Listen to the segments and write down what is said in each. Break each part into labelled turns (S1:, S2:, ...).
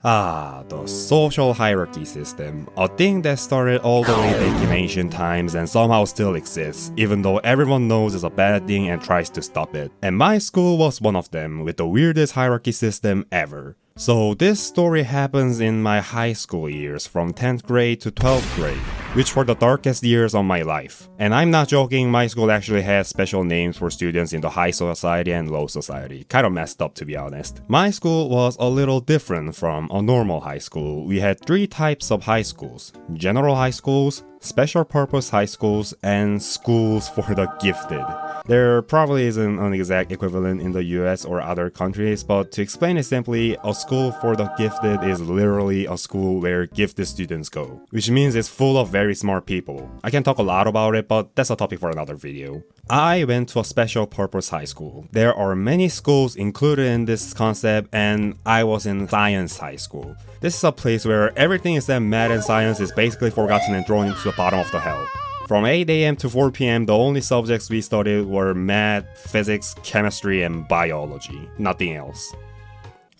S1: The social hierarchy system, a thing that started all the way back in ancient times and somehow still exists, even though everyone knows it's a bad thing and tries to stop it. And my school was one of them, with the weirdest hierarchy system ever. So this story happens in my high school years, from 10th grade to 12th grade, which were the darkest years of my life. And I'm not joking, my school actually had special names for students in the high society and low society. Kind of messed up, to be honest. My school was a little different from a normal high school. We had three types of high schools: general high schools, special purpose high schools, and schools for the gifted. There probably isn't an exact equivalent in the US or other countries, but to explain it simply, a school for the gifted is literally a school where gifted students go, which means it's full of very smart people. I can talk a lot about it, but that's a topic for another video. I went to a special purpose high school. There are many schools included in this concept, and I was in science high school. This is a place where everything except math and science is basically forgotten and thrown into the bottom of the hell. From 8 AM to 4 PM, the only subjects we studied were math, physics, chemistry, and biology. Nothing else.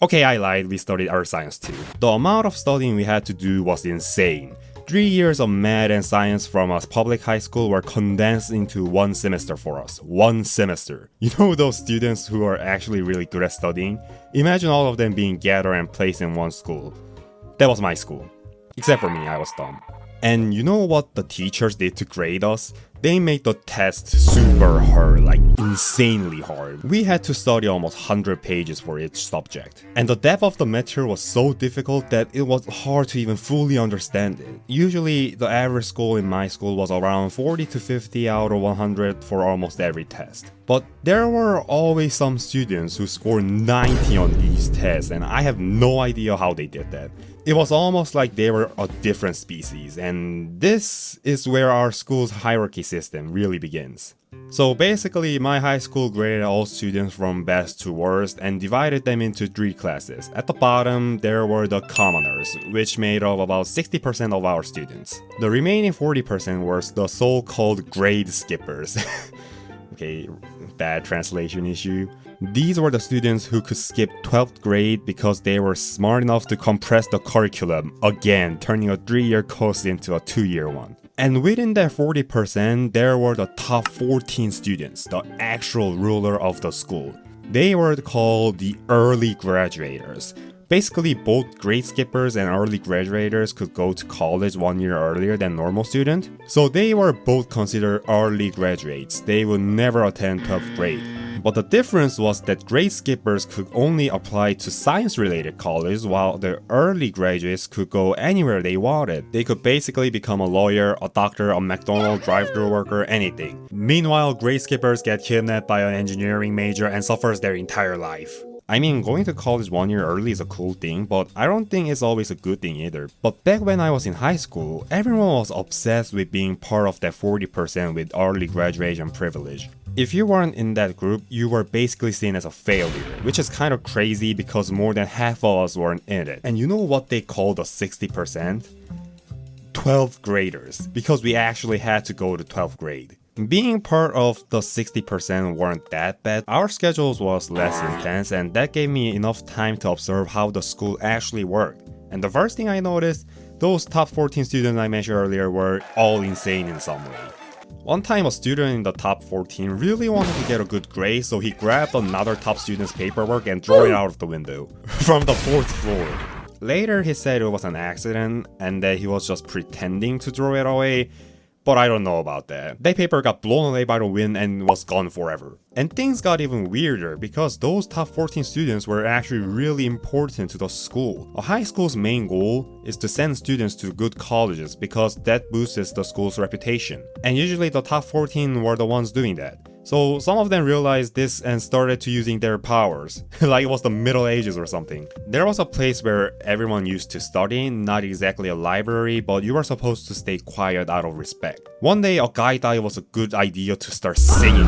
S1: Okay, I lied, we studied earth science too. The amount of studying we had to do was insane. 3 years of math and science from a public high school were condensed into one semester for us. One semester. You know those students who are actually really good at studying? Imagine all of them being gathered and placed in one school. That was my school. Except for me, I was dumb. And you know what the teachers did to grade us? They made the test super hard, like insanely hard. We had to study almost 100 pages for each subject. And the depth of the material was so difficult that it was hard to even fully understand it. Usually, the average score in my school was around 40 to 50 out of 100 for almost every test. But there were always some students who scored 90 on these tests, and I have no idea how they did that. It was almost like they were a different species, and this is where our school's hierarchy system really begins. So basically, my high school graded all students from best to worst and divided them into 3 classes. At the bottom, there were the commoners, which made up about 60% of our students. The remaining 40% were the so-called grade skippers. Okay, bad translation issue. These were the students who could skip 12th grade because they were smart enough to compress the curriculum, again turning a 3-year course into a 2-year one. And within that 40%, there were the top 14 students, the actual ruler of the school. They were called the early graduators. Basically, both grade skippers and early graduators could go to college 1 year earlier than normal students. So they were both considered early graduates. They would never attend 12th grade. But the difference was that grade skippers could only apply to science-related colleges, while the early graduates could go anywhere they wanted. They could basically become a lawyer, a doctor, a McDonald's drive-thru worker, anything. Meanwhile, grade skippers get kidnapped by an engineering major and suffers their entire life. I mean, going to college 1 year early is a cool thing, but I don't think it's always a good thing either. But back when I was in high school, everyone was obsessed with being part of that 40% with early graduation privilege. If you weren't in that group, you were basically seen as a failure, which is kind of crazy because more than half of us weren't in it. And you know what they call the 60%? 12th graders, because we actually had to go to 12th grade. Being part of the 60% weren't that bad. Our schedules was less intense, and that gave me enough time to observe how the school actually worked. And the first thing I noticed, those top 14 students I mentioned earlier were all insane in some way. One time a student in the top 14 really wanted to get a good grade, so he grabbed another top student's paperwork and threw it out of the window from the 4th floor. Later he said it was an accident and that he was just pretending to throw it away. But I don't know about that. That paper got blown away by the wind and was gone forever. And things got even weirder because those top 14 students were actually really important to the school. A high school's main goal is to send students to good colleges because that boosts the school's reputation. And usually the top 14 were the ones doing that. So some of them realized this and started to using their powers, like it was the Middle Ages or something. There was a place where everyone used to study, not exactly a library, but you were supposed to stay quiet out of respect. One day a guy thought it was a good idea to start singing.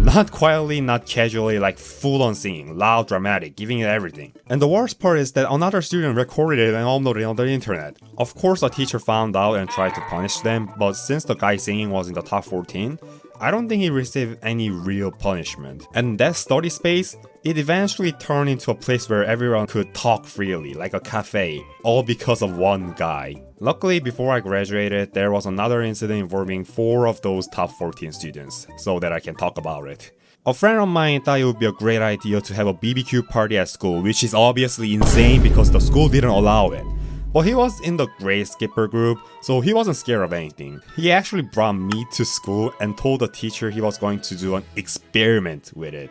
S1: Not quietly, not casually, like full on singing, loud, dramatic, giving it everything. And the worst part is that another student recorded it and uploaded it on the internet. Of course a teacher found out and tried to punish them, but since the guy singing was in the top 14, I don't think he received any real punishment. And that study space, it eventually turned into a place where everyone could talk freely, like a cafe, all because of one guy. Luckily, before I graduated, there was another incident involving 4 of those top 14 students, so that I can talk about it. A friend of mine thought it would be a great idea to have a BBQ party at school, which is obviously insane because the school didn't allow it. But he was in the grade skipper group, so he wasn't scared of anything. He actually brought meat to school and told the teacher he was going to do an experiment with it.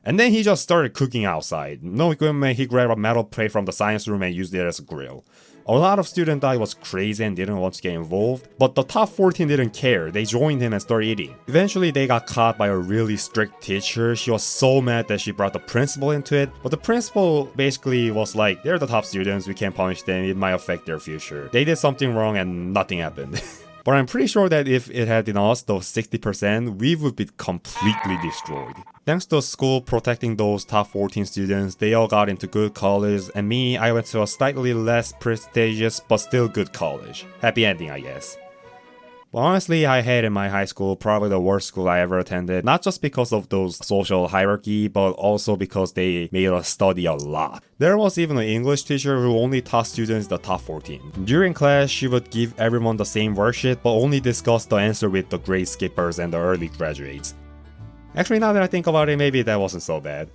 S1: And then he just started cooking outside. No equipment, he grabbed a metal plate from the science room and used it as a grill. A lot of students thought he was crazy and didn't want to get involved, but the top 14 didn't care. They joined him and started eating. Eventually, they got caught by a really strict teacher. She was so mad that she brought the principal into it, but the principal basically was like, they're the top students, we can't punish them, it might affect their future. They did something wrong and nothing happened. But I'm pretty sure that if it had been us, those 60%, we would be completely destroyed. Thanks to the school protecting those top 14 students, they all got into good college, and me, I went to a slightly less prestigious but still good college. Happy ending, I guess. But honestly, I hated my high school, probably the worst school I ever attended, not just because of those social hierarchy, but also because they made us study a lot. There was even an English teacher who only taught students the top 14. During class, she would give everyone the same worksheet, but only discuss the answer with the grade skippers and the early graduates. Actually, now that I think about it, maybe that wasn't so bad.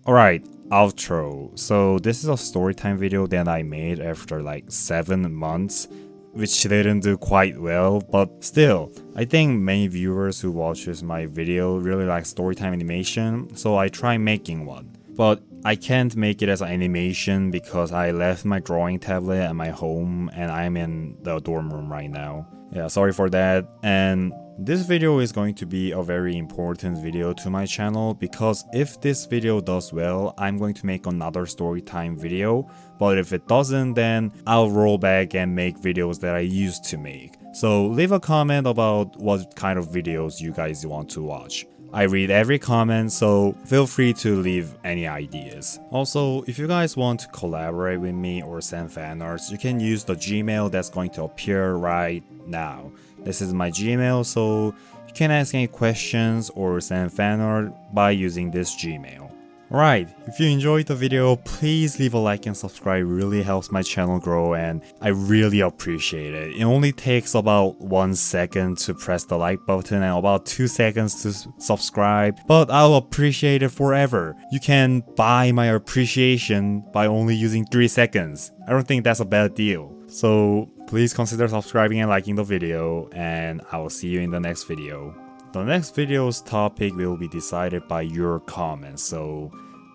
S1: Alright, outro. So this is a storytime video that I made after like 7 months, which didn't do quite well, but still, I think many viewers who watches my video really like storytime animation, so I try making one. But I can't make it as an animation because I left my drawing tablet at my home and I'm in the dorm room right now. Yeah, sorry for that. And this video is going to be a very important video to my channel because if this video does well, I'm going to make another storytime video. But if it doesn't, then I'll roll back and make videos that I used to make. So leave a comment about what kind of videos you guys want to watch. I read every comment, so feel free to leave any ideas. Also, if you guys want to collaborate with me or send fan arts, you can use the Gmail that's going to appear right now. This is my Gmail, so you can ask any questions or send fan art by using this Gmail. Alright, if you enjoyed the video, please leave a like and subscribe, it really helps my channel grow and I really appreciate it. It only takes about 1 second to press the like button and about 2 seconds to subscribe, but I'll appreciate it forever. You can buy my appreciation by only using 3 seconds. I don't think that's a bad deal. So please consider subscribing and liking the video, and I will see you in the next video. The next video's topic will be decided by your comments, so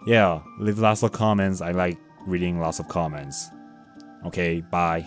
S1: yeah, leave lots of comments. I like reading lots of comments. Okay, bye.